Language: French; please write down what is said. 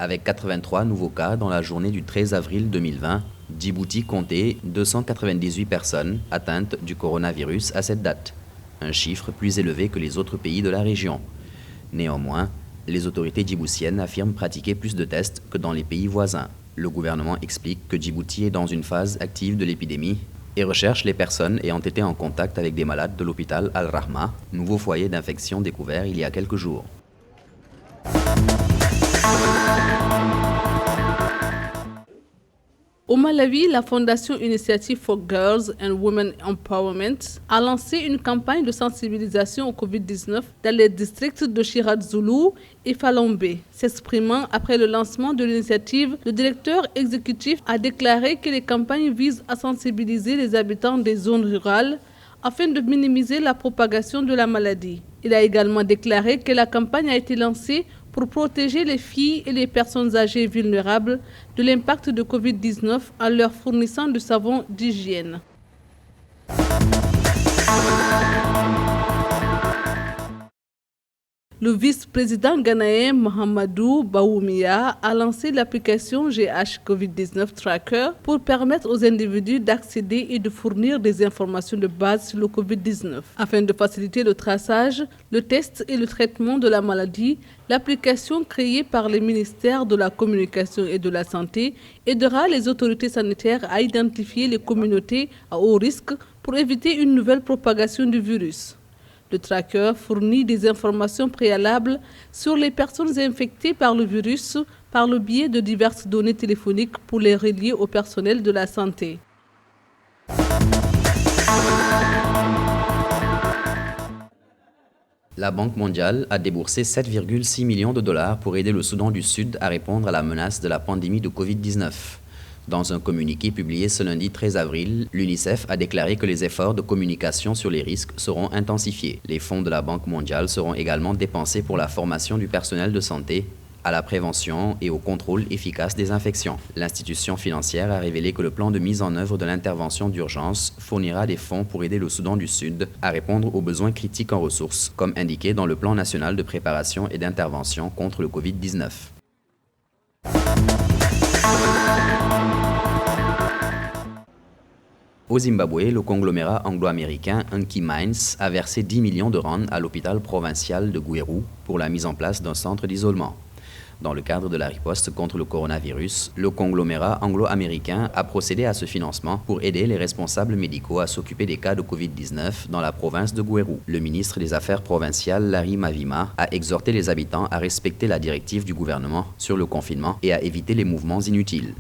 Avec 83 nouveaux cas dans la journée du 13 avril 2020, Djibouti comptait 298 personnes atteintes du coronavirus à cette date, un chiffre plus élevé que les autres pays de la région. Néanmoins, les autorités djiboutiennes affirment pratiquer plus de tests que dans les pays voisins. Le gouvernement explique que Djibouti est dans une phase active de l'épidémie et recherche les personnes ayant été en contact avec des malades de l'hôpital Al-Rahma, nouveau foyer d'infection découvert il y a quelques jours. Au Malawi, la Fondation Initiative for Girls and Women Empowerment a lancé une campagne de sensibilisation au Covid-19 dans les districts de Chiradzulu et Falombe. S'exprimant après le lancement de l'initiative, le directeur exécutif a déclaré que les campagnes visent à sensibiliser les habitants des zones rurales afin de minimiser la propagation de la maladie. Il a également déclaré que la campagne a été lancée pour protéger les filles et les personnes âgées vulnérables de l'impact de Covid-19 en leur fournissant du savon d'hygiène. Le vice-président ghanéen Mahamadou Bawumia a lancé l'application GH Covid-19 Tracker pour permettre aux individus d'accéder et de fournir des informations de base sur le Covid-19. Afin de faciliter le traçage, le test et le traitement de la maladie, l'application créée par les ministères de la Communication et de la Santé aidera les autorités sanitaires à identifier les communautés à haut risque pour éviter une nouvelle propagation du virus. Le tracker fournit des informations préalables sur les personnes infectées par le virus par le biais de diverses données téléphoniques pour les relier au personnel de la santé. La Banque mondiale a déboursé 7,6 millions de dollars pour aider le Soudan du Sud à répondre à la menace de la pandémie de Covid-19. Dans un communiqué publié ce lundi 13 avril, l'UNICEF a déclaré que les efforts de communication sur les risques seront intensifiés. Les fonds de la Banque mondiale seront également dépensés pour la formation du personnel de santé, à la prévention et au contrôle efficace des infections. L'institution financière a révélé que le plan de mise en œuvre de l'intervention d'urgence fournira des fonds pour aider le Soudan du Sud à répondre aux besoins critiques en ressources, comme indiqué dans le plan national de préparation et d'intervention contre le Covid-19. Au Zimbabwe, le conglomérat anglo-américain Unki Mines a versé 10 millions de rands à l'hôpital provincial de Gweru pour la mise en place d'un centre d'isolement. Dans le cadre de la riposte contre le coronavirus, le conglomérat anglo-américain a procédé à ce financement pour aider les responsables médicaux à s'occuper des cas de Covid-19 dans la province de Gweru. Le ministre des Affaires provinciales, Larry Mavima, a exhorté les habitants à respecter la directive du gouvernement sur le confinement et à éviter les mouvements inutiles.